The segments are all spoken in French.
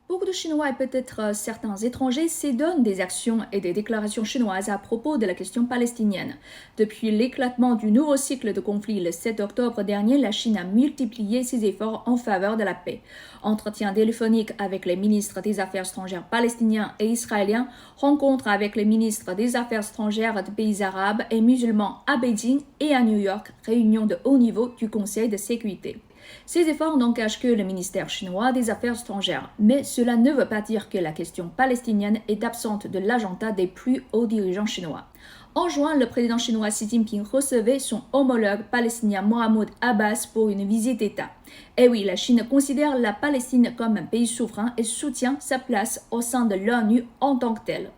Beaucoup de Chinois et peut-être certains étrangers s'étonnent des actions et des déclarations chinoises à propos de la question palestinienne. Depuis l'éclatement du nouveau cycle de conflit le 7 octobre dernier, la Chine a multiplié ses efforts en faveur de la paix. Entretiens téléphoniques avec les ministres des Affaires étrangères palestiniens et israéliens, rencontres avec les ministres des Affaires étrangères de pays arabes et musulmans à Beijing et à New York, réunions de haut niveau du Conseil de sécurité. Ces efforts n'engagent que le ministère chinois des Affaires étrangères, mais cela ne veut pas dire que la question palestinienne est absente de l'agenda des plus hauts dirigeants chinois. En juin, le président chinois Xi Jinping recevait son homologue palestinien Mahmoud Abbas pour une visite d'État. Et oui, la Chine considère la Palestine comme un pays souverain et soutient sa place au sein de l'ONU en tant que telle.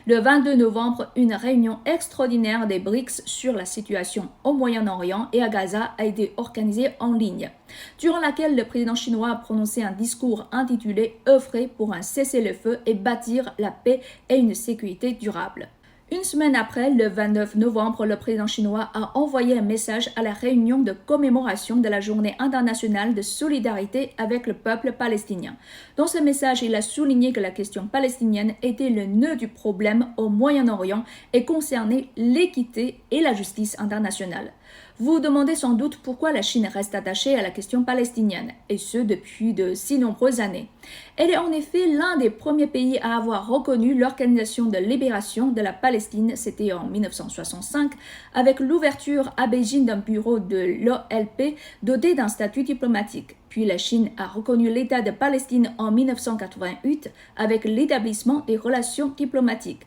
Le 22 novembre, une réunion extraordinaire des BRICS sur la situation au Moyen-Orient et à Gaza a été organisée en ligne, durant laquelle le président chinois a prononcé un discours intitulé « Œuvrer pour un cessez-le-feu et bâtir la paix et une sécurité durable ». Une semaine après, le 29 novembre, le président chinois a envoyé un message à la réunion de commémoration de la Journée internationale de solidarité avec le peuple palestinien. Dans ce message, il a souligné que la question palestinienne était le nœud du problème au Moyen-Orient et concernait l'équité et la justice internationale. Vous vous demandez sans doute pourquoi la Chine reste attachée à la question palestinienne, et ce depuis de si nombreuses années. Elle est en effet l'un des premiers pays à avoir reconnu l'Organisation de libération de la Palestine, c'était en 1965, avec l'ouverture à Beijing d'un bureau de l'OLP doté d'un statut diplomatique. Puis la Chine a reconnu l'État de Palestine en 1988 avec l'établissement des relations diplomatiques.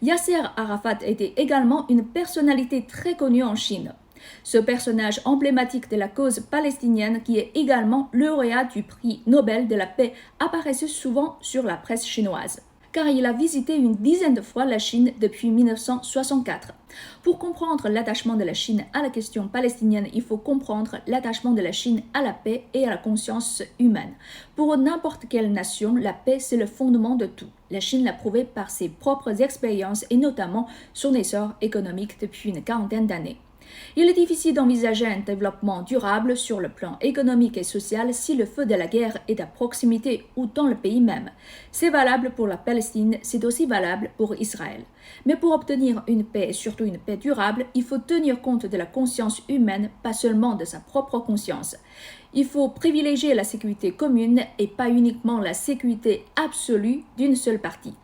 Yasser Arafat était également une personnalité très connue en Chine. Ce personnage emblématique de la cause palestinienne, qui est également lauréat du prix Nobel de la paix, apparaissait souvent sur la presse chinoise, car il a visité une dizaine de fois la Chine depuis 1964. Pour comprendre l'attachement de la Chine à la question palestinienne, il faut comprendre l'attachement de la Chine à la paix et à la conscience humaine. Pour n'importe quelle nation, la paix, c'est le fondement de tout. La Chine l'a prouvé par ses propres expériences et notamment son essor économique depuis une quarantaine d'années. Il est difficile d'envisager un développement durable sur le plan économique et social si le feu de la guerre est à proximité ou dans le pays même. C'est valable pour la Palestine, c'est aussi valable pour Israël. Mais pour obtenir une paix et surtout une paix durable, il faut tenir compte de la conscience humaine, pas seulement de sa propre conscience. Il faut privilégier la sécurité commune et pas uniquement la sécurité absolue d'une seule partie.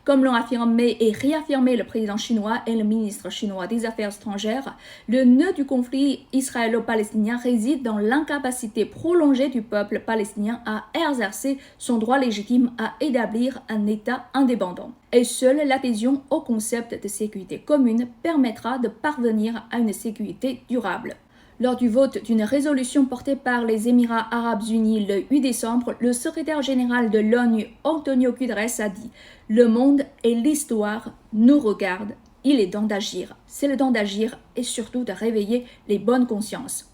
Comme l'ont affirmé et réaffirmé le président chinois et le ministre chinois des Affaires étrangères, le nœud du conflit israélo-palestinien réside dans l'incapacité prolongée du peuple palestinien à exercer son droit légitime à établir un État indépendant. Et seule l'adhésion au concept de sécurité commune permettra de parvenir à une sécurité durable. Lors du vote d'une résolution portée par les Émirats arabes unis le 8 décembre, le secrétaire général de l'ONU, Antonio Guterres, a dit « Le monde et l'histoire nous regardent, il est temps d'agir. C'est le temps d'agir et surtout de réveiller les bonnes consciences. »